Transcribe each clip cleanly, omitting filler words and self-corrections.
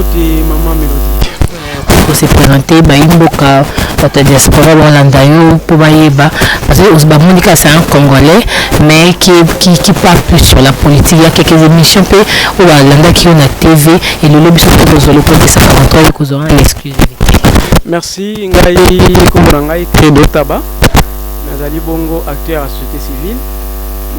te Maman Mélodie. Pour se présenter, Imboka, la diaspora Rolandayo, pour Baïba, parce que Osbamonika c'est un Congolais, mais qui parle plus sur la politique. Il y a quelques émissions où Landa qui ont la TV et le lobby sont pour le côté ça rentre et qu'on aura l'exclusivité. Merci, Ngai Komurangai Credo Taba, Nazali Bongo, acteur à société civile,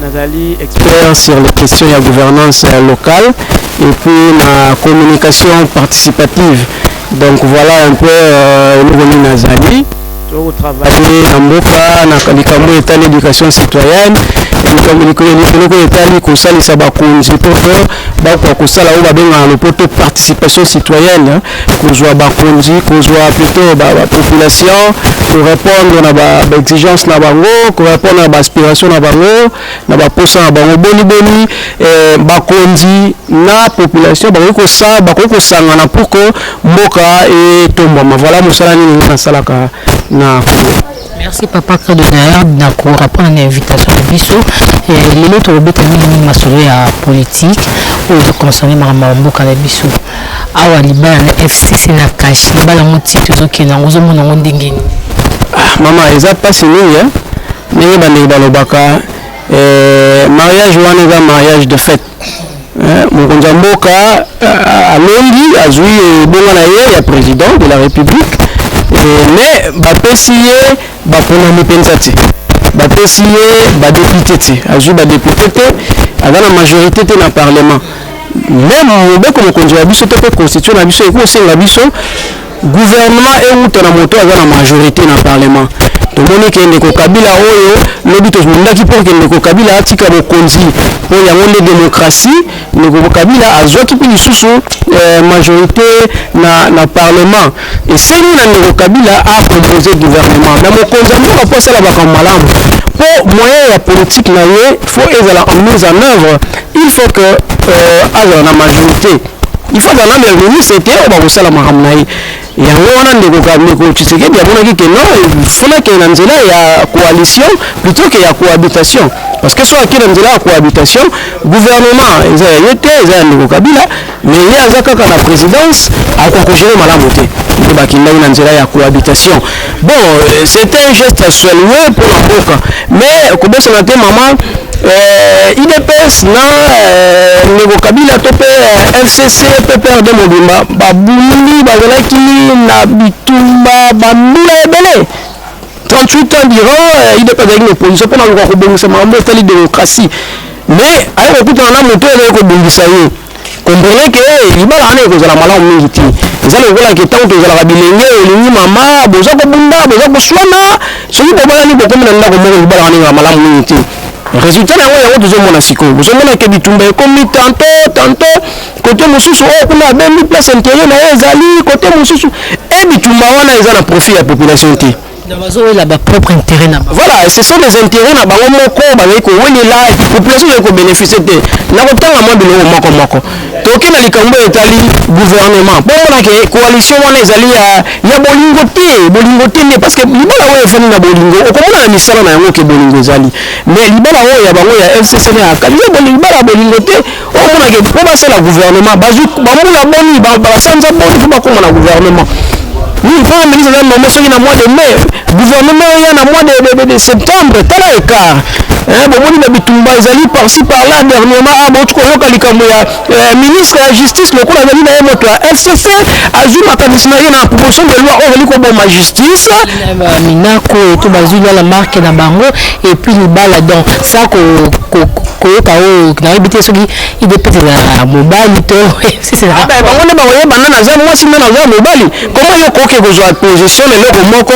Nazali expert sur les questions de gouvernance locale et puis la communication participative. Donc voilà un peu le Nazali. Au travailler dans Mboka, dans l'état d'éducation citoyenne, pour participation citoyenne, qu'on soit plutôt la population, pour répondre à des exigences, pour répondre à des aspirations, pour répondre à la population, pour que Mboka et Tombama. Voilà, merci papa Credo d'ailleurs rapport à l'invitation de Bissot et les autres obétamini massolé à politique ou de consommer Mboka na Bissot awa libala na FCC na cash libala mo titre zoki na ozomo na ndingeni maman eza pas ni hein mais bande balobaka mariage wana eza mariage de fête mokonza mboka alondi azui bonga na ye ya président de la République. Mais bapesiye bapona mipenza te bapesiye badépute te azwi badépute te aza na majorité te na parlement même mobeko mokonzi ya biso te mpe constitution na biso ekosenga biso gouvernement euta na moto aza na majorité na parlement. tomoni ke ndeko Kabila oyo lobi tozondaki pour ke ndeko Kabila atika bokonzi po yango nde démocratie ndeko Kabila azwaki mpe lisusu majorité na parlement esengi na ndeko Kabila a composé gouvernement na mokonzi mboka po asala makambo malamu po moyen ya politique na ye faut ezala en mise en œuvre. Il faut que azala na majorité, il faut que le ministre était au bakosala makambo na ye yango wana ndeko Tshisekedi amonaki ke non fona ke na nzela ya coalition plutôt que ya cohabitation, parce que soit akili na nzela ya cohabitation gouvernement eza ya ye te eza ya ndeko Kabila mais ye aza kaka na présidence akokogere malamu te nde bakindaki na nzela ya cohabitation. Bon c'était un geste à saluer pour la mboka mais kobosana te maman IDPS na ndeko Kabila to pe FCC PPRD mobimba babundi bazalaki na bitumba bambula ebele 38 ans durant IDPS azalaki na opposition mpona koka kobongisa makambo etali démocratie mais aye kokutana na moto eleki kobongisa ye comprenez que libala wana ekozala malamu mingi te eza lokola ke ntango tozalaka bilenge olingi mama boza kobunda boza koswana soki bobalani bokomi na ndako moko libala wana ezala malamu mingi te. Résultat na yango tozomona sikoyo bozomona ke bitumba ekomi tanto côté mosusu oyo kuna abembi place intérieure na ye ezali côté mosusu e bitumba wana eza na profit ya population te. Propre intérêt voilà, ce sont des intérêts na bango moko bazali kowelela population ezali kobénéficie te na kotanga mwa biloko moko toke na likambo etali gouvernement mpo monake coalition wana ezali ya bolingo te nde parce que libala oyo efani na bolingo okomona na misala na yango ke bolingo ezali mais libala oyo ya bango ya FCC na akaliya libala ya bolingo te omonake mpo basala gouvernement bambula boni basanza boni mpo bakoma na gouvernement. Oui, il faut que nous ayons un mois de mai. Le gouvernement il y a un mois de septembre. Tel est l'écart. Bon, on a bitumba ezali par-ci par-là dernièrement. Bon, tu connais le ministre de la justice, le coup avait dit na moto FCC azuma makanisi na proposition de loi on ko bon ma justice. Minako to bazuli la marque na bango et puis le bala donc ça ko kao na habité soki il dépend la mobile to c'est ça. Ah ben on est ba oye banana za moi si na za mobile. Comment yo ko ke kozwa position le loko moko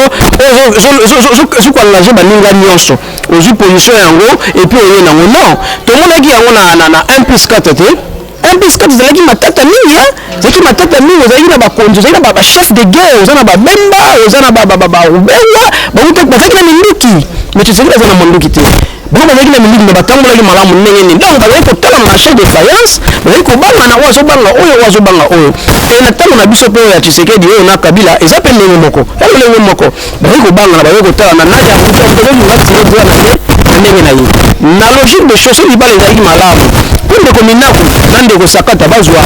zo kwa laje baninga nyonso. Ozu position yango et puis oye nango non. To monaki yango na 1+4 te. 1+4 zalaki matata mingi zalaki matata mingi zalaki na bakonzi zalaki na chef de guerre oza na babemba oza na barubenga bakuta bazalaki na minduki mais Tshisekedi aza na manduki te bango bazalaki na minduki me batambolaki malamu ndenge nini donc bazalaki kotala marché de faïence bazalaki kobanga na oyo azobanga oyo e na ntango na biso mpe oyo ya Tshisekedi oyo na Kabila eza mpe ndenge moko bazalaki kobanga na bazalaki kotala na nani akutazaki ngati ye droit na ye na ndenge na ye na logique de chose libala ezalaki malamu po de kominako nande ko sakata bazwa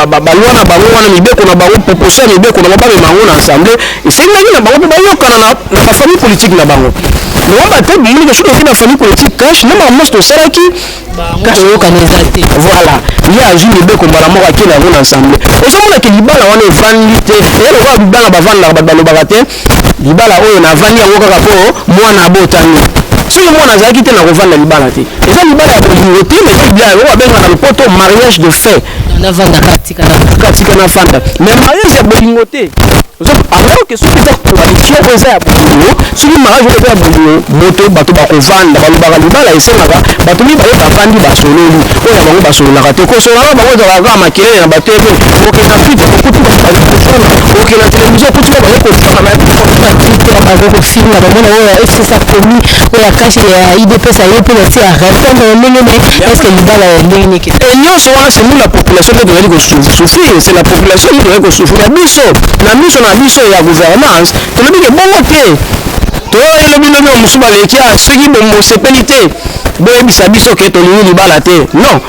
balwa na bango wana mibeko na bango proposition mibeko na ba mango na assemblée et c'est ngani na bango ba yokana na famille politique na bango no ba te muni ko shuka na famille politique cash na ma mosto salaki voilà il y a une mibeko mbala moko akela na assemblée ozomona ke libala wana evandi te yelo ba bibala bavanda ba balobaka te libala oyo na vandi yango kaka po mwana abotani soki mwana azalaki te na kovanda libala te eza libala ya bolingo te mais libala oyo babenga na lopoto mariage de fait katika na fanda mais mariage ya bolingo te alors que soki eza coalition oyo eza ya bolingo soki mariage oyo eza ya bolingo moto bato bakovanda balobaka libala esengaka bato mibale bavandi basololi oyo bango basololaka te kosololaka bango ezalaka kaka makelele na bato ebe okenda pite okutuka bakosona okenda televizio okutuka bakokosona bakokofinga bamona oyo fcsa komi oyo akashi ya idps aye mpe basi arépondre ndenge me estce libala ya ndenge niki nyonso wana c'est nous la population nde tozali kosouffrir c'est la population nde tozali kosouffrir na biso ya gouvernance tolobi ke bongo te toyelobi lobi mosusu baleki soki bomosepeli te boyebisa biso ke tolingi libala te non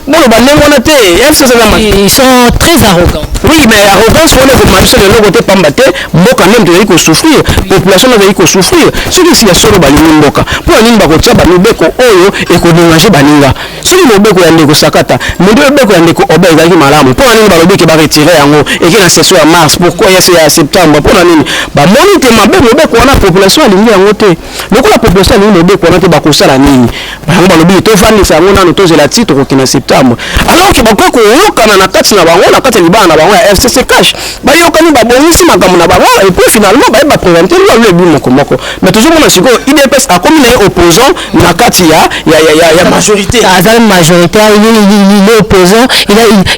bon bandenge wana te ils sont très arrogants. Oui, mais arrogance wana ekomamisa lelo kote pamba te mboka ndenge tozali kosouffrir population ezali kosouffrir soki esika solo balingi mboka mpo nini bakotia bamibeko oyo ekoderange baninga soki mobeko ya ndeko sakata mende mobeko ya ndeko oba ezalaki malamu mpo nini balobi ke baretire yango eke na session ya mars pourquoi ya septembre mpo na nini bamoni te mabe mobeko wana population alingi yango te lokola population alingi mobeko wana te bakosala nini bango balobi tovandisa yango nano tozela ti tokokende septembre alors que bakoki koyokana na kati na bango na kati ya libala na bango ya FCC cash bayokani babongisi makambo na bango et puis finalement baye baprésente loi lebi moko mais tozomona sikoyo IDPS akomi na ye opposant na kati ya majorité azali majoritaire il est opposant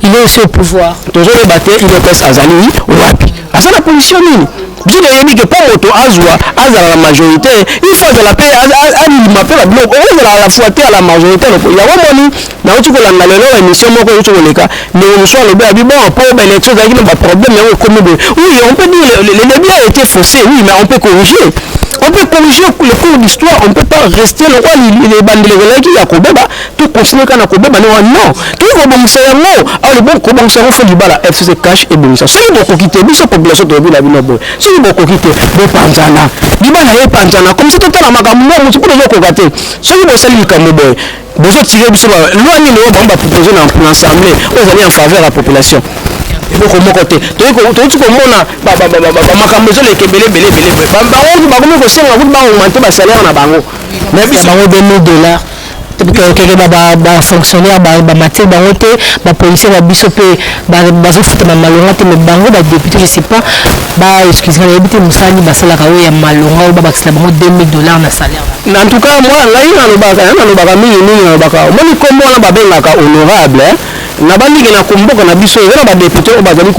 il est aussi au pouvoir tozoyeba te IDPS azali wapi aza na position nini biso toyebi ke mpo moto azala na majorité il faut azala mpe alima mpe babiloko ozala à la fois te à la majorité yango moni nauti kolanda lelo émission moko euti koleka ndenge mosu alobi abi bon mpo baélection ezalaki na baproblème yango ekomi boye oui on peut dire le bien a été faussé oui mais on peut corriger le cours d'histoire on peut pas rester lokwa libandeleko ezalaki ya kobeba to continuer kaka na kobeba ne wa non toki kobongisa yango alebo kobongisa yango fo libala FCC cash ebongisa soki bokoki te biso population toyebi na bino boye soki bokoki te bopanzana libala epanzana comme si totala makambo mo motu mpo tozokoka te soki bosali likambo boye bozotire biso loi nini oyo bango bapropose na assemblée oyo ezali en faveur ya population eloko moko te toyuti komona bamakambo ezoleka ebele bango bakomi kosenga kuti baaugmente basalaire na bango bango $2000 keke bafonctionnaire bamatie bango te bapolicier babiso mpe bazofutama malonga te mais bango badéputé je sais pas excusez nayebi te mosali basalaka oyo ya malonga oyo babakisela bango $2000 na salaire en tout cas moi ngai nalobaka mingi nalobaka omoni kombo wana babengaka honorable na bandiki na komboka na biso eza na badéputé oyo bazali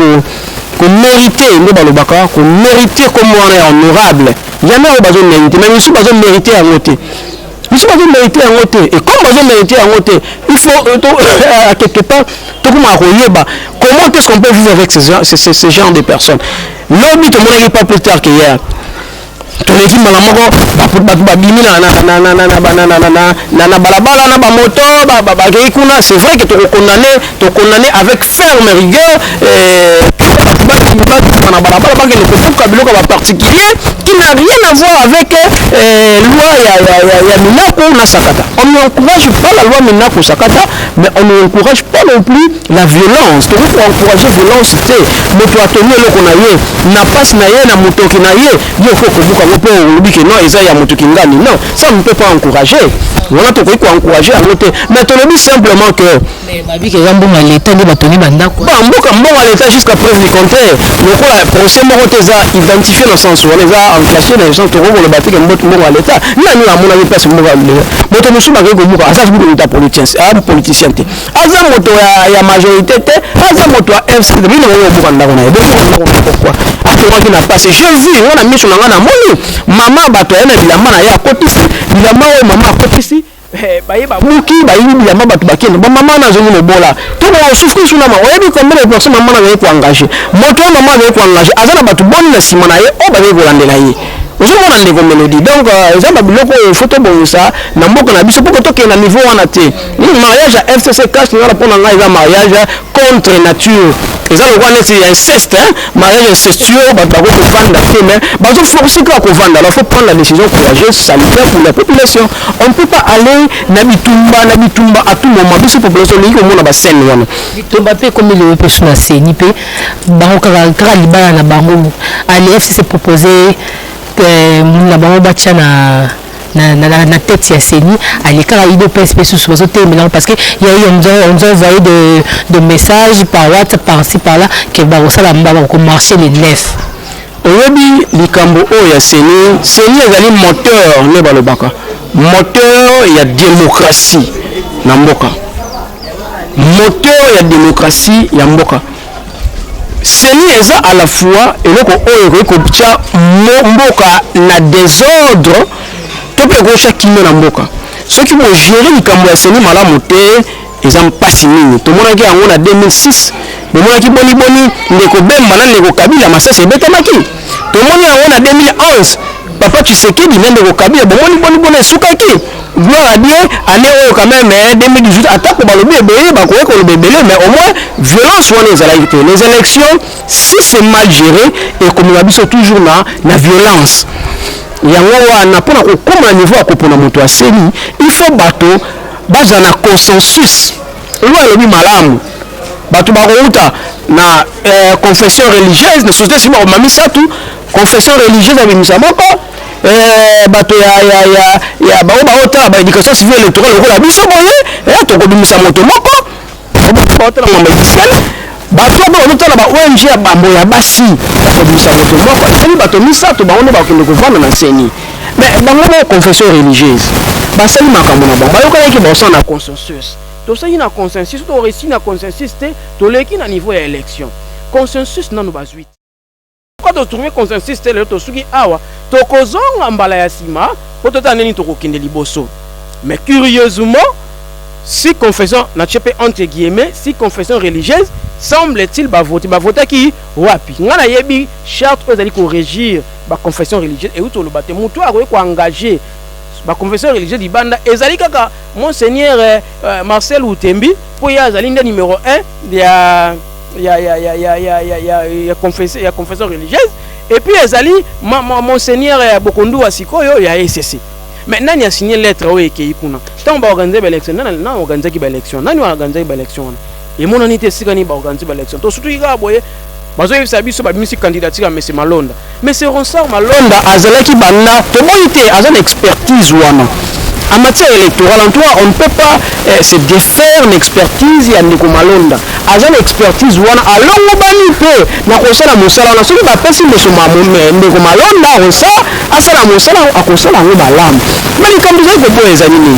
komérite nde balobaka komérite kombo wana ya honorable jamais oyo bazomérite mais misusu bazomérite yango te misusu bazomérite yango te et comme bazomérite yango te il faut quelque part tokomaka koyeba comment est-ce qu'on peut vivre avec ce genre de personnes lobi tomonaki pas plus tard que hier toleki mbala moko bato babimi na balabala na bamoto bakei kuna c'est vrai que tokondane avec ferme rigueur na balabala bakende kofuka biloko baparticulier qui n'a rien à voir avec loi ya Minako na sakata on n'encourage pas la loi Minako sakata mais on n'encourage pas non plus la violence tokoki encourager violence te moto atoni eloko na ye na pasi na ye na motoki na ye yo kokobuka ngo mpo olobi ke non eza ya motoki ngani non ça on ne peut pas encourager wana tokoki koencourager yango te mais tolobi simplement que babiki eza mbongo ya leta nde batoni bandako mbongo ya leta jusqu'à preuve du contraire lokola procès moko te eza identifié na sens wana eza enclaché na sens tokokoloba te ke mbongo ya leta nani amonaki place mbongo ya leta moto mosusu bakei kobuka aza soki moto politicien te aza moto ya majorité te aza moto ya FCD bino oyobuka ndako na ye pourquoi atongaki na pase j'ai vu wana miso na nga namoni mama bato aye na bilamba na ye akotisi bilamba oyo mama akotisi baye babuki bayibi bilamba bato bakende bamama nazongi lobola tokosouffrir suna ma oyebi combien de personnes mama nazali koengage moto oyo mama azali koengage aza na bato boni na nsima na ye oyo bazali kolandela ye ozomona ndeko Mélodie donc eza babiloko oyo faut tobongisa na mboka na biso poko tokenda niveau wana te mariage ya FCC cash ngala mpona ngai eza mariage contre nature eza lokwa neti inceste mariage incestueux bato bakokovanda te mais bazosika kovanda alors faut prendre la décision courageuse salutaire pour la population on ne peut pas aller na bitumba à tout moment biso population lingi komona basene wana bitumba pe comme le pe sur la CENI pe bango kaka libala na bango ali FCC proposé la bango batia na tête ya CENI alikaka ido PSP sous bazotemelango parce que il y a eu on nous a envoyé de messages par WhatsApp par-ci par-là que bakosala mbaba bakomarché les 9 oyebi likambo oyo ya CENI ezali moteur ne balobaka moteur ya démocratie na mboka moteur ya démocratie ya mboka CENI eza à la fois eloko oyo kotia mboka na désordre to pe kocha kimé na mboka soki bo gérer likambo ya CENI malamu te eza mpasi mingi tomonaki yango na 2006 bomonaki boni ndeko Bemba na ndeko Kabila masasi ebetamaki tomoni yango na 2011 Papa Tshisekedi na ndeko Kabila bomoni esukaki gloire à Dieu année oyo quand même 2018 attaque balobi ebele bakoye koloba ebele mais au moins violence wana ezalaki te les élections si c'est mal géré ekomela biso toujours na violence yango wana mpona kokoma na niveau ya kopona moto ya CENI il faut bato baza na consensus loi elobi malamu bato bakouta na confession religieuse na société civile bakomamisatu confession religieuse abimisa moko bato ya baotala baéducation civile électorale lokola biso boye tokobimisa moto moko baotala mambo édifiale bato mpe bazotala ba ONG ya bambo ya basi bakobimisa moto moko ezali bato misato bango nde bakende kovanda na CENI mais bango na confession religieuse basali makambo na bango bayokanaki baosala na consensus tosali na consensus toresi na consensus te toleki na niveau ya élection consensus nanu bazwi quand on trouve consensus tel to suki awa to kozonga mbala ya sima po to taneni to kokende liboso mais curieusement si confession na chepe entre guillemets si confession religieuse semble-t-il bavota ki wapi ngana yebi charte ezali ko régir ba confession religieuse et to lo baté mutu akoye ko engager ba confession religieuse libanda ezali kaka monseigneur Marcel Outembi po ya ezali nde numéro 1 ya confession religieuse et puis ezali monseigneur Bokondu wa sikoyo ya ECC mais nani a signé lettre o ekei kuna tant ba organiser ba élection nani organiser ki ba élection nani wa organiser ba élection et mon anité sikani ba organiser ba élection to surtout ika boye bazo yebisa biso ba bimisi candidature ya monsieur Malonda mais c'est Ronsard Malonda azalaki banda to bonité azana expertise wana en matière électorale, en tout cas, on ne peut pas se défaire une expertise et une Malonda. Avec une expertise, on a longue banité. Na kosala musala, on a celui qui a passé monsieur Malonda, on sait, à ça la musala, à kosala on va l'âme. Mais les candidats que vous les animez.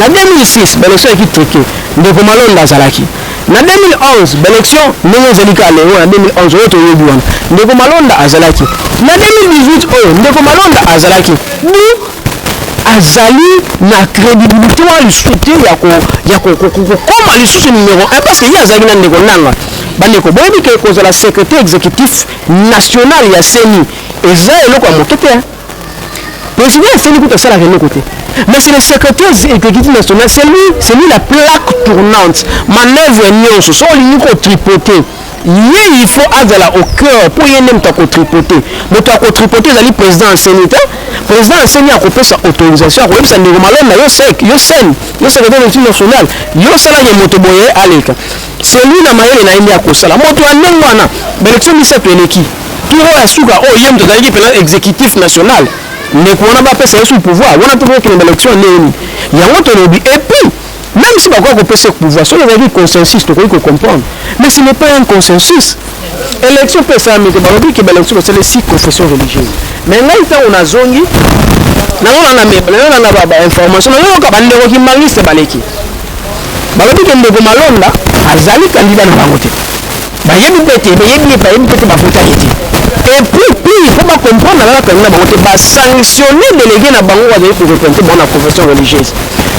Na 2006, l'élection est truquée. Ndeko Malonda Zalaki. Na 2011, l'élection, nous Zelika Léo, en 2011, autre Yébuan. Ndeko Malonda Azalaki. Na 2018, Ndeko Malonda Azalaki. Azali na crédibilité wa lisusu ya kokoma lisusu numéro 1 parce que yazali na ndeko nanga bandeko boyebi ke kozala secrétaire exécutif national ya CENI eza eloko ya moke te président ya CENI kuta sala keloko te mais c'est le secrétaire exécutif national c'est lui la plaque tournante manœuvre nyonso so olingi kotripoter ye il faut azala au cœur pour ye nde moto akotripoter moto akotripoter ezali président ya CENI te président ya CENI akopesa autorisation akoyebisa ndeko Malonda yo secrétaire exécutif national yo salaki moto boye aleka c'est lui na mayele na ye nde akosala moto ya ndenge wana baélection misato eleki tour oyo asuka oyo ye moto azalaki mpena exécutif national ndeko wana bapesa ye sous pouvoir wana mpe kokende baélection ndeni yango tolobi et puis même si bakwa kopesa pouvoir soki ezalaki consensus tokoki comprendre mais ce n'est pas un consensus élection mpe esalamite balobi ke baélection basala 6 confession religieuse mais ngai ntango nazongi nangonana bainformation nayoyoka bandeko kimangiste baleki balobi ke ndeko Malonda azali candidat na bango te ba yebi bete ba voter été et puis il faut pas comprendre la quand ba voter ba sanctionner délégué na bango wa pour représenter bon la confession religieuse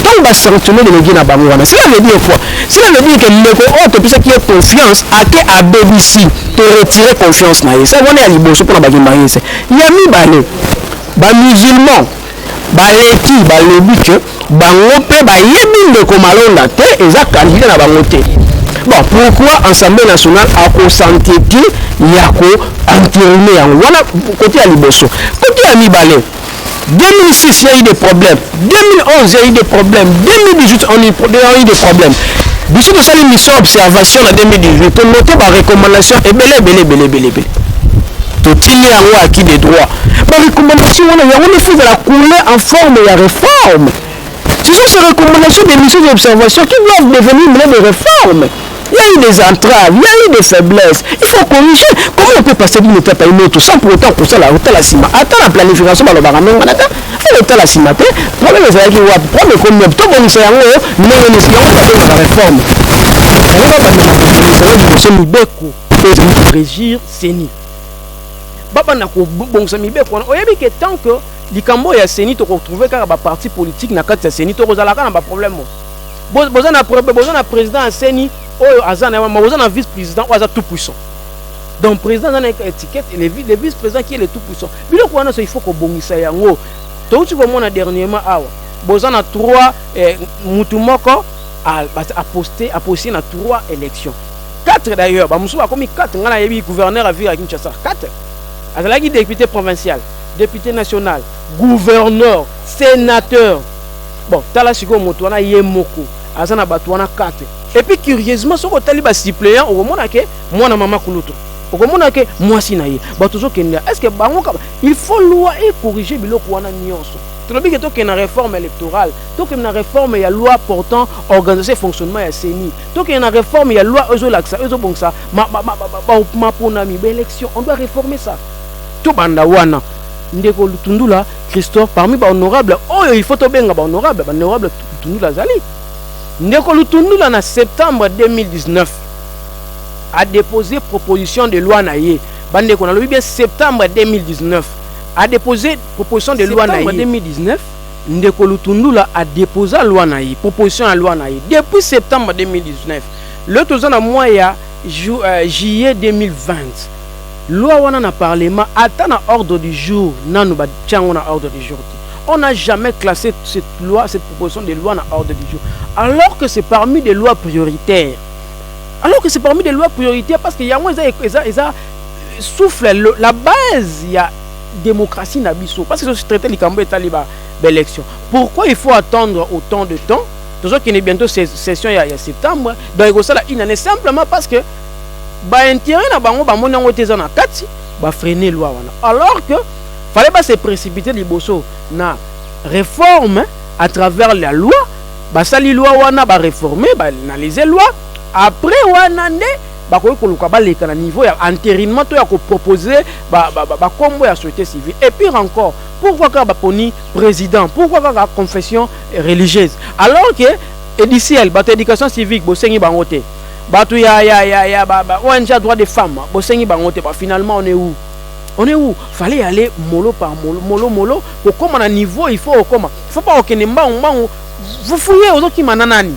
donc ba sanctionner délégué na bango wana cela veut dire quoi cela veut dire que le autre tout ce qui est confiance a que à BBC te retirer confiance na ça on est à liboso pour ba kimbayese yami balé ba musulman ba leki ba lebi que bango pe ba yebi ndeko malonda te eza candidat na bango te. Bon, pourquoi Assemblée nationale a consenté Yako entériné en voilà côté à Liboso, côté à Mibale. 2006 il y a eu des problèmes, 2011 il y a eu des problèmes, 2018 on a eu des problèmes. Biso de ça mission observation en 2018, on noté par recommandation et belé. Tout il y a acquis des droits. Par recommandation on a fait de la couler en forme de réforme. Ce sont ces recommandations des missions d'observation qui doivent devenir des réformes. Il y a eu des entraves, il y a eu des faiblesses. Il faut corriger. Comment on peut passer d'une étape à une autre sans pour autant pour ça la hôtel à Sima. Attends la planification, il faut l'hôtel à Sima. Le problème c'est qu'il y a un problème comme le tout bon, c'est un mot, mais on est la réforme. On va régir Séni. Baba n'a pas bon, ça m'y béco. On a vu que tant que Likambo ya Séni, tu retrouves qu'un parti politique n'a qu'à Séni, tu as un problème. Besoin d'un président à Séni. Un vice-président est tout puissant. Donc, le président a une étiquette et le vice-président qui est le tout puissant. Il faut que Bongisa Yango. Tout ce que moi dernièrement, besoin de 3 Moutoumoko a posté dans 3 élections. 4 d'ailleurs. Je a commis 4. Il y a eu gouverneur à ville à Kinshasa. 4. Il y a eu député provincial, député national, gouverneur, sénateur. Bon, Tala Siko Moutouana Yemoko. Azana Batouana 4. Et puis curieusement, ce que tu as suppléant, au moment que moi na maman Koulouto, au moment que moi sinaye, est-ce que il faut loi et corriger bilo kouana nyonso. Tu as dit que tu as une réforme électorale, tu as une réforme, il y a loi portant organisation et fonctionnement ya CENI, tu as une réforme, il y a loi Euzolaksa, Euzobongsa, ma ponami, élection, on doit réformer ça. Tout bandawana, ndeko Lutundula, Christophe, parmi les honorables, oh il faut te benga honorable, honorable Lutundula Zali. Ndeko Lutundula en septembre 2019 a déposé proposition de loi naïe. Bande qu'on a lu bien septembre 2019 a déposé proposition de loi naïe. 2019 Ndeko Lutundula a déposé loi naïe, proposition à loi naïe. Depuis septembre 2019, le tout en mois ya juillet 2020. Loi wana na parlement attend à ordre du jour, nan ba tiango na ordre du jour. On n'a jamais classé cette loi, cette proposition de loi dans l'ordre du jour. Alors que c'est parmi des lois prioritaires. Parce qu'il y a moins souffle la base, il y a démocratie nabiso. Parce que ce traité de Kambo est taliba d'élection. Pourquoi il faut attendre autant de temps? Toujours qu'il y a bientôt session il y a septembre. Donc ça il en est simplement parce que intérêt na bango ba mona ngoteza na kati ba freiner loi wana. Alors que fallait pas se précipiter liboso na réforme à travers la loi basali loi wana ba réformer ba analyser loi après wana nde ba ko koluka ba leka na niveau ya entérinement to ya ko proposer ba combo ya société civile et puis encore pourquoi ka ba poni président pourquoi ka confession religieuse alors que édiciel ba éducation civique bo sengi bangote ba tu ya ONG droit des femmes bo sengi bangote ba finalement on est où? Fallait aller mollo par mollo. Pour comment à niveau, il faut comment? Il faut pas aucun vous fouillez aux autres qui mananani.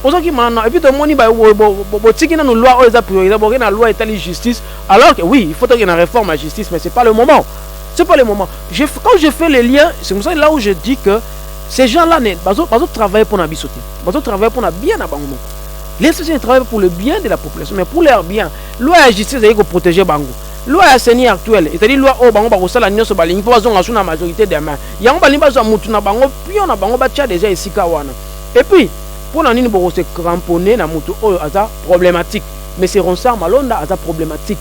Aux autres qui mananani. Et puis tout le monde dit que nous loi aux priorités, la loi est la justice. Alors que oui, il faut qu'il y ait une réforme à la justice, mais c'est pas le moment. C'est pas le moment. Quand je fais les liens, c'est comme ça là où je dis que ces gens-là ne pas travailler pour la bisoté. Pas travailler pour la bien à Bango. Les sociétés travaillent pour le bien de la population, mais pour leur bien. Loi à la justice, il faut protéger Bango. Loi à Séni actuelle, c'est-à-dire loi au bango ba sala nyoso balingi po bazonga suna majorité des mains. Yango balingi bazo mutu na bango puis on a bango ba tia déjà ici kawana. Et puis pour la nini boko se cramponner na mutu oyo aza problématique. Mais c'est Ronsard Malonda aza problématique.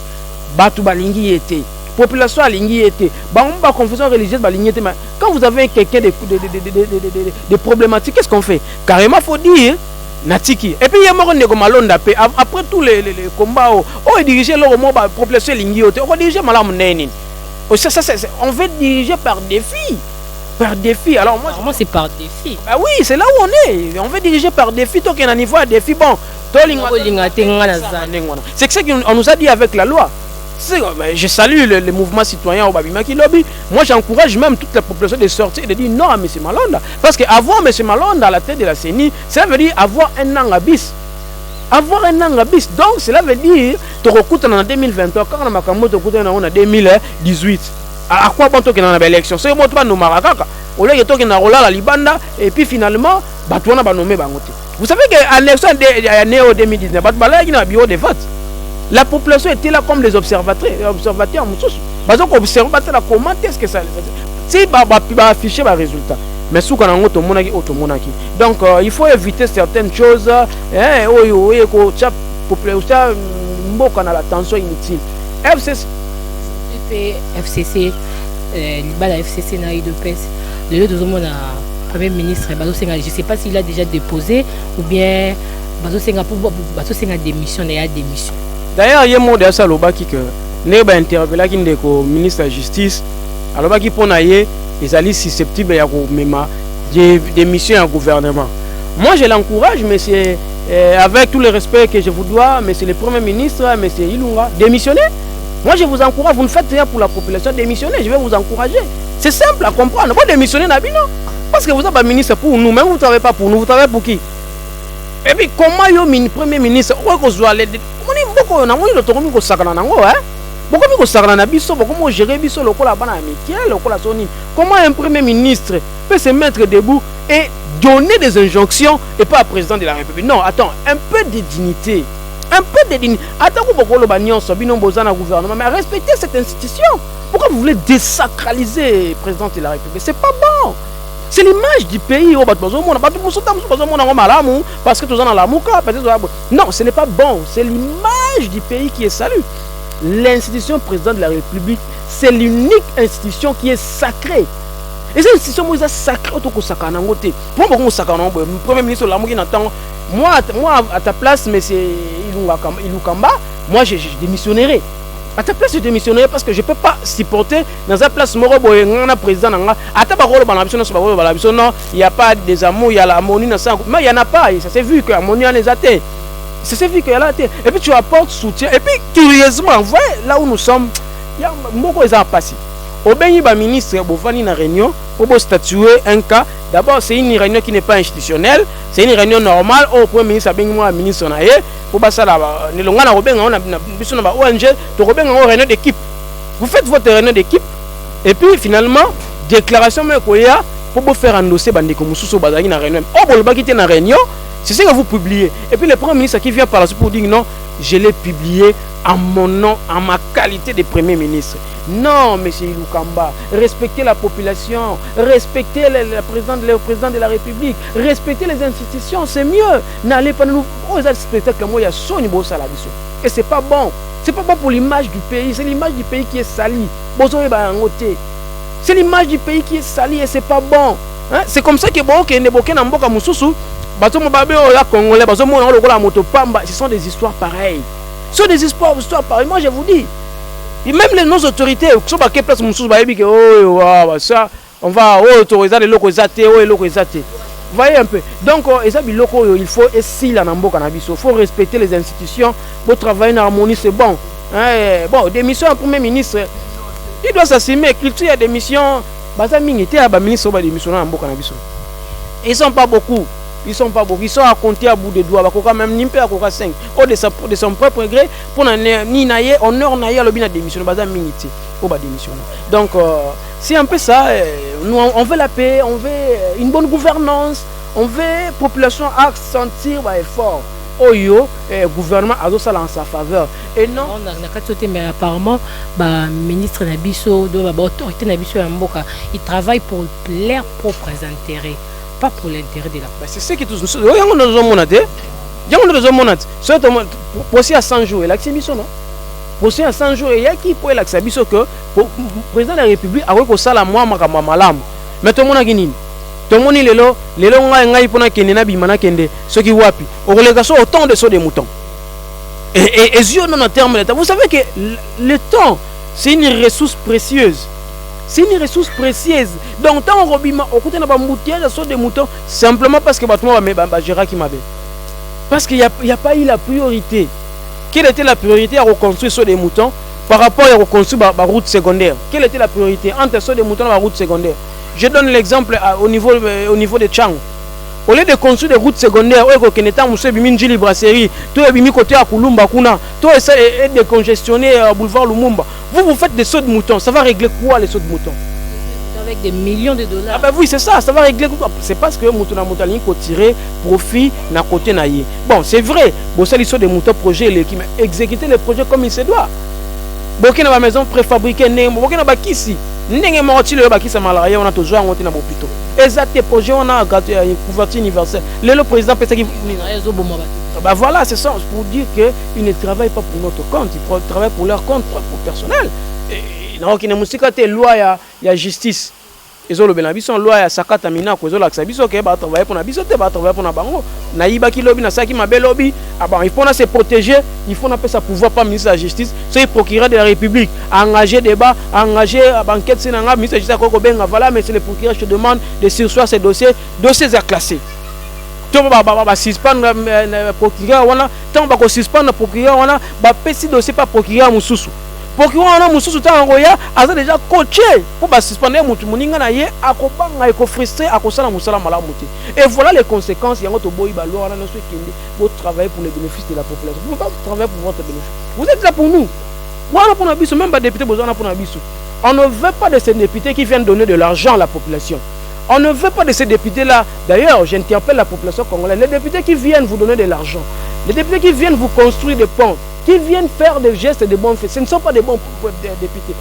Batu balingi été. Population alingi été. Bango ba confusion religieuse balingi été. Mais quand vous avez quelqu'un de problématique, qu'est-ce qu'on fait? Carrément faut dire Natiki. Et puis il y a un Malonda pe après tous les combats on dirige leur mot population lingiote on dirige malam neni. On veut diriger par défi. par défi. Alors moi, vraiment c'est par défi. Bah oui, c'est là où on est. On veut diriger par défi. Tant qu'il y a un niveau à défi, bon. C'est ce qu'on nous a dit avec la loi. Je salue le mouvement citoyen au Babimaki Lobby. Moi, j'encourage même toute la population de sortir et de dire non à M. Malonda. Parce qu'avoir M. Malonda à la tête de la CENI, cela veut dire avoir un an à bis. Avoir un an à bis. Donc, cela veut dire que tu recoutes en 2023, quand on a en 2018. À quoi bon tu as une élection? C'est moi qui vais nommer Marakaka. Au lieu de tu as la Libanda, et puis finalement, tu vas nommer Bangote. Vous savez qu'en l'élection de 2019, il y a un bureau de vote. La population était là comme les observateurs. Ils observent comment est-ce que ça. Si ils afficher les résultats. Mais si on a donc il faut éviter certaines choses. La tension inutile. FCC, la FCC n'a eu de pèse. Le lieu de mon Premier ministre, je ne sais pas s'il a déjà déposé ou bien il démission. D'ailleurs, il y a un mot de ça qui que n'est pas interpellé le ministre de la Justice. Alors qui pour naïe, ils sont susceptibles de démission au gouvernement. Moi, je l'encourage, mais c'est avec tout le respect que je vous dois, mais c'est le Premier ministre, mais c'est Ilunga, démissionner. Moi, je vous encourage, vous ne faites rien pour la population, démissionner, je vais vous encourager. C'est simple à comprendre. Pas démissionner, Nabino. Parce que vous êtes un ministre pour nous, mais vous ne travaillez pas pour nous, vous travaillez pour qui? Et puis, comment le Premier ministre, comment un Premier ministre peut se mettre debout et donner des injonctions et pas au président de la République? Non, attends, un peu de dignité. Un peu de dignité. Attends, mais respectez cette institution. Pourquoi vous voulez désacraliser le président de la République? C'est pas bon. C'est l'image du pays. Parce que tout dans la mouka. Non, ce n'est pas bon. C'est l'image du pays qui est saluée. L'institution président de la République, c'est l'unique institution qui est sacrée. Et cette institution est sacrée. Le Premier ministre moi à ta place, mais c'est Ilukamba, moi je démissionnerai. À ta place, je démissionnerai parce que je ne peux pas supporter dans la place Moro Boyengana président. Il n'y a pas des amours, il y a l'harmonie. Mais il n'y en a pas. Ça s'est vu que l'harmonie en les atteint. Ça s'est vu qu'il y a la terre. Et puis tu apportes soutien. Et puis curieusement, voyez là où nous sommes, il y a beaucoup de gens passés. Au Béni, le ministre Bovani na réunion pour statuer un cas. D'abord, c'est une réunion qui n'est pas institutionnelle, c'est une réunion normale. Au Premier ministre, le ministre Naye, pour ça là, on a ONG, une réunion d'équipe. Vous faites votre réunion d'équipe, et puis finalement, déclaration pour faire endosser Bandeko Moussousso Bazagi na réunion. Oh, bon, le bac était dans la réunion, c'est ce que vous publiez. Et puis le Premier ministre qui vient par la suite pour dire non, je l'ai publié en mon nom, en ma qualité de Premier ministre. Non, monsieur Ilukamba, respectez la population, respectez le président de la République, respectez les institutions, c'est mieux. N'allez pas nous spectacle moi il y a son niveau ça la vision. Et c'est pas bon. C'est pas bon pour l'image du pays, c'est l'image du pays qui est salie. C'est l'image du pays qui est salie et c'est pas bon. Hein? C'est comme ça que bon que Neboké Namboka Moussoussou, Congolais, ce sont des histoires pareilles. Ce sont des histoires pareilles. Moi je vous dis. Et même nos autorités, on va autoriser les locaux Vous voyez un peu. Donc, il faut essayer il faut respecter les institutions pour travailler en harmonie, c'est bon. Bon, démission au Premier ministre, il doit s'assumer. Culture a démission, ils ne sont pas beaucoup. Ils sont pas beaucoup, ils sont à compter à bout de doigts. Même nimpe à coca 5. De son propre gré, pour ni naïe, honneur naïe, le bien démission. Donc, c'est un peu ça. Nous, on veut la paix, on veut une bonne gouvernance, on veut la population à sentir effort. Oyo, gouvernement a ça en sa faveur. Et non. Mais apparemment, le ministre Nabiso, l'autorité Nabiso Mboka, il travaille pour leurs propres intérêts. Pas pour l'intérêt de la presse. C'est ce qui tout nous à 100 jours et l'accès non. Procès à 100 jours et il y a qui pour l'accès que le président de la République a reconnu ça la moi malam. Mais tout le monde a gagné. Tout le monde est là, les longs ngai pour na kende na bimana kende ceux qui wapi. Au relégation autant de sauts des moutons. Et yeux non en termes de temps. Vous savez que le temps c'est une ressource précieuse. c'est une ressource précieuse. Donc tant on robima au côté na ba moutillage sur des moutons simplement parce que battement ba gérer qui m'avait. Parce qu'il y a pas eu la priorité. Quelle était la priorité à reconstruire sur des moutons par rapport à reconstruire la route secondaire? Quelle était la priorité entre sur des moutons et la route secondaire? Je donne l'exemple au niveau de Tchang. Au lieu de construire des routes secondaires, brasserie, tout est mis côté à Kulumba, tout est décongestionné boulevard Lumumba. Vous faites des sauts de moutons. Ça va régler quoi les sauts de moutons? Avec des millions de dollars. Ah ben oui, c'est ça. Ça va régler quoi? C'est parce que mouton a tiré profit na côté naïe. Bon, c'est vrai. Bon, ça les sauts de moutons projet qui exécuter les projets comme il se doit. Boké na ba maison préfabriquée, boké na ba kisi. Ndenge moroti le ba kisa malaria on a toujours monté na hôpital. Exact projet on a couverture universelle. Le président peut qui bah voilà, c'est ça pour dire que ils ne travaillent pas pour notre compte, ils travaillent pour leur compte pour personnel. Et donc il ne musika te loi ya justice. Ils ont le bénéfice loi ya sakata mina ko zo la biso ke ba travailler pour na biso te ba travailler pour na bango. Na yiba ki lobby na saki mabe lobby. Ah bon, il faut se protéger, il faut n'a pas sa pouvoir pas ministre de la justice, c'est procureur de la République, engager débat, engager banquette c'est nga ministre de la justice ko benga voilà mais c'est le procureur je demande de surseoir ces dossiers à classer. Tant ba suspendre procureur wana, tant ba ko suspendre procureur wana, ba pesi dossier pas procureur mususu. Procureur wana mususu ta ngoya aza déjà coaché pour ba suspendre mutu muninga na ye akobanga eko frustré akosala musala malamu te. Et voilà les conséquences yango to boyi ba loi wana no so kende pour travailler pour les bénéfices de la population. Vous ne pouvez pas travailler pour votre bénéfice. Vous êtes là pour nous. Moi pour na biso même pas député besoin pour na biso. On ne veut pas de ces députés qui viennent donner de l'argent à la population. On ne veut pas de ces députés-là. D'ailleurs, j'interpelle la population congolaise. Les députés qui viennent vous donner de l'argent, les députés qui viennent vous construire des ponts, qui viennent faire des gestes et des bons faits, ce ne sont pas des bons députés.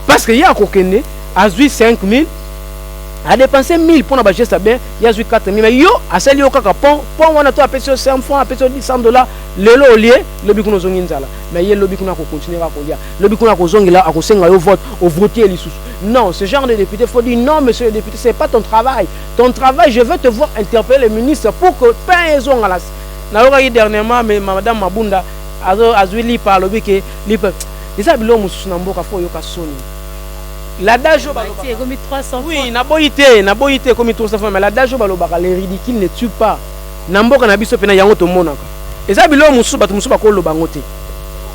Parce qu'il y a un kokene, à 5 000, à dépenser 1000 pour un geste bien, il y a 4 000. Mais yo, à celle yo kaka pont, on a tout à payer 100 francs, à payer 100 $, le lo lié, le bikuno zonginzala. Mais il y a le bikuno qui continue à coller. Le bikuno qui zongila, à cosenga au vote, au voter les sous. Non, ce genre de député, il faut dire non, monsieur le député, ce n'est pas ton travail. Ton travail, je veux te voir interpeller le ministre pour que pain et à la. N'a dernièrement, mais madame Mabunda, a joué par le bique, les abilons moussous n'amboka faut yoka soni. L'adage comme 300 oui, na boité comme 300 mais l'adage balobaka les ridicules ne tue pas. Namboka na biso pena yango to monaka. Les abilons moussous batu moussou bakolo bangote.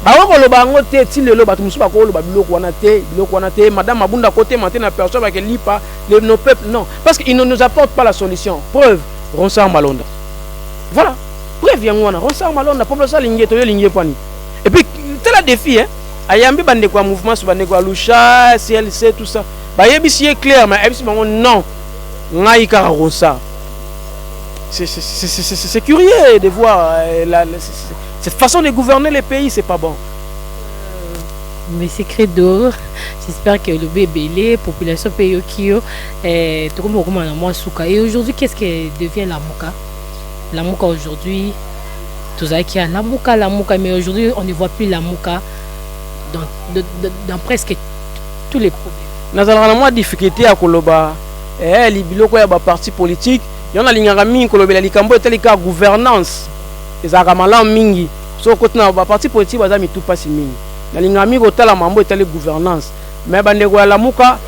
Bawoko lo bangote ti lelo batu moussou bakolo babiloko wana te, madame Mabunda côté matin na personne avec lipa nos peuples non parce qu'ils ne nous apportent pas la solution. Preuve, Ronsard Malonda. Voilà. Preuve yango wana Ronsard Malonda population lingé to yo lingé pani. Et puis tel la défi hein. Ayambi bande quoi mouvement sur bande quoi Loucha, CLC tout ça. Ba yebisi est clair mais yebisi bango non. Ngai ka Ronsard. C'est curieux de voir cette façon de gouverner les pays, c'est pas bon. Mais c'est Credo. J'espère que le bébé, les populations pays Kyo, et aujourd'hui, qu'est-ce que devient la Mouka? La Mouka aujourd'hui, tout ça qui a la Mouka, mais aujourd'hui, on ne voit plus la Mouka dans presque tous les problèmes. Nous avons moins de difficultés à Koloba. Les biloko ya ba parti politique, il y en a l'ingara mingi Koloba la Kambo et la gouvernance. Les aramala mingi. So côté na ba parti politique bazami tout pas si mingi. Na l'ingara mingi otala mambo et la gouvernance. Mais bandeko ya la Mouka,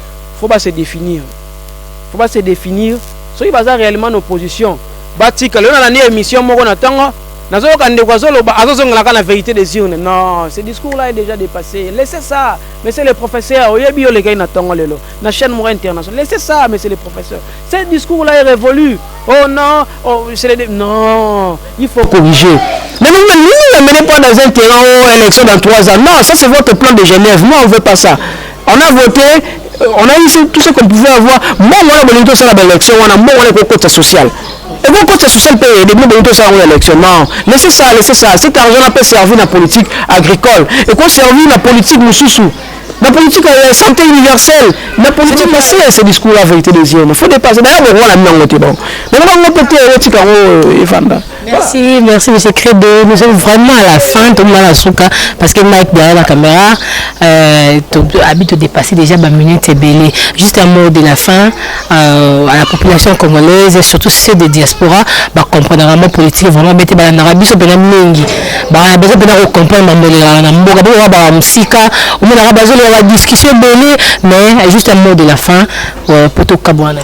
faut pas se définir. Faut pas se définir. So il baza réellement en opposition. Batika le na la émission moko na tanga. Nazo kandeko azoloba azozongala la vérité des urnes. Non, ce discours là est déjà dépassé. Laissez ça. Mais c'est les professeurs. Oyebi les gars na tanga lelo. Na chaîne Mora internationale. Laissez ça, mais c'est les professeurs. Ce discours là est révolu. Oh non, oh c'est les non, il faut corriger. Mais nous ne menez pas dans un terrain aux élections dans 3 ans. Non, ça c'est votre plan de Genève. Moi on veut pas ça. On a voté, on a eu tout ce qu'on pouvait avoir. Moi on a bonito ça la élection, on a le côté social. Et bon, côté social peut aider, bonito ça en élection. Non, laissez ça. Cet argent peut servir la politique agricole. Et quoi servir la politique moussoussou. La politique santé universelle, la politique passée, ce discours la vérité des yeux. Il faut dépasser. D'ailleurs, on va la mettre bon. Mais on va peut-être Merci, merci M. Credo. Nous sommes vraiment à la fin, tout le monde à Souka, parce que Mike derrière la caméra habite de dépasser déjà ma minute et belé. Juste un mot de la fin à la population congolaise et surtout ceux de diaspora, comprendre vraiment politique vraiment bête en Arabie sur Benin Mingi. Besoin de comprendre Mambolera, Mboga, Msika, ou Marabazo. la discussion belé mais juste un mot de la fin pour tout Kabouana.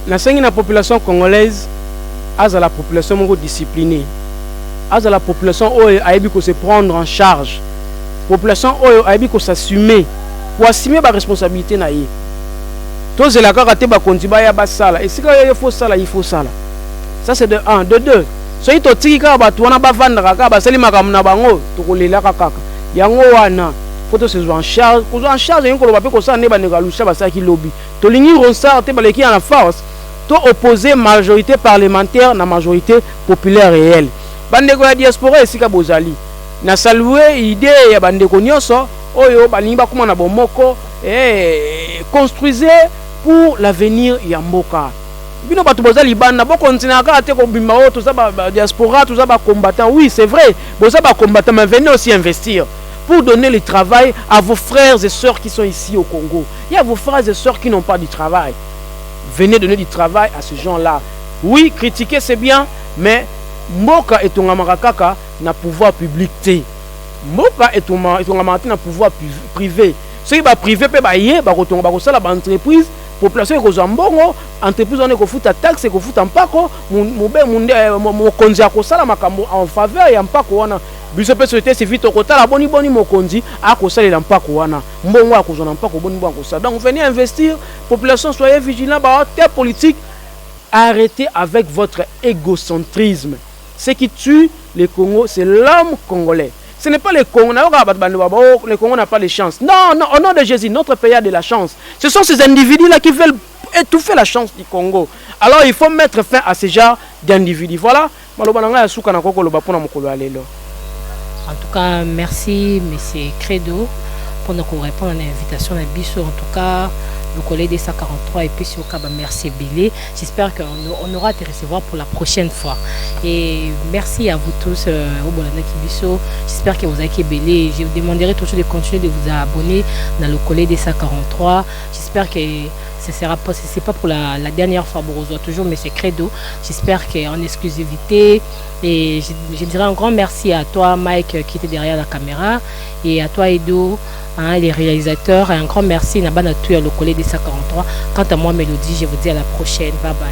La population congolaise a la population disciplinée. A la population qui se prendre en charge. Population qui s'assumer pour assumer la responsabilité na ye. Tous les cas raté ba kondiba ya basala et si il faut ça là il faut ça là. Ça c'est de 1 de 2. Soki to tika ba tuana ba vandaka ka ba seli makamna bango to kolela kaka. Yango wana faut to se jouer en charge. Ko en charge yiko ba pe ko sa ne ba negalusha ba sa ki lobby. To lingi ronsa te ba leki en force. To opposer majorité parlementaire na majorité populaire réelle. Bandeko ya diaspora esika bozali. Na saluer idée ya bandeko nyonso oyo balingi bakuma na bomoko construisez pour l'avenir ya mboka. Bino batu bozali bana bo continuer ka te ko bimba o to za ba diaspora to za ba combattant. Oui, c'est vrai. Boza ba combattant mais venez aussi investir pour donner le travail à vos frères et sœurs qui sont ici au Congo. Il y a vos frères et sœurs qui n'ont pas du travail. Venez donner du travail à ces gens-là. Oui, critiquer c'est bien, mais Mboka et ton kaka na pouvoir public té. Mboka et ton na pouvoir privé. Ceux qui va privé pe ba yé ba kotonga ba kosala ba entreprise, population ko zambongo, entreprise on ko futa taxe ko futa mpako, mo konzi akosala makambo en faveur ya mpako wana. Biso pe société civile to kotala boni mo konzi akosala la mpako wana. Mbongo akozona mpako boni akosala. Donc venez investir, population soyez vigilants ba terre politique. Arrêtez avec votre égocentrisme. Ce qui tue le Congo, c'est l'homme congolais. Ce n'est pas le Congo. Le Congo n'a pas de chance. Non, non, au nom de Jésus, notre pays a de la chance. Ce sont ces individus-là qui veulent étouffer la chance du Congo. Alors il faut mettre fin à ce genre d'individus. Voilà. En tout cas, merci, M. Credo, pour nous répondre à l'invitation de Bissot. En tout cas, le collègue des 143 et puis sur Kaba, merci Billy. J'espère qu'on aura te recevoir pour la prochaine fois. Et merci à vous tous au Bolana Kibiso. J'espère que vous avez Billy. Je vous demanderai toujours de continuer de vous abonner dans le collègue des 143. J'espère que ce sera pas, c'est pas pour la dernière fois, on reçoit toujours M. Credo. J'espère qu'en exclusivité. Et je dirais un grand merci à toi, Mike, qui était derrière la caméra, et à toi, Edo, hein, les réalisateurs. Et un grand merci à le collègue des 143. Quant à moi, Mélodie, je vous dis à la prochaine. Bye bye.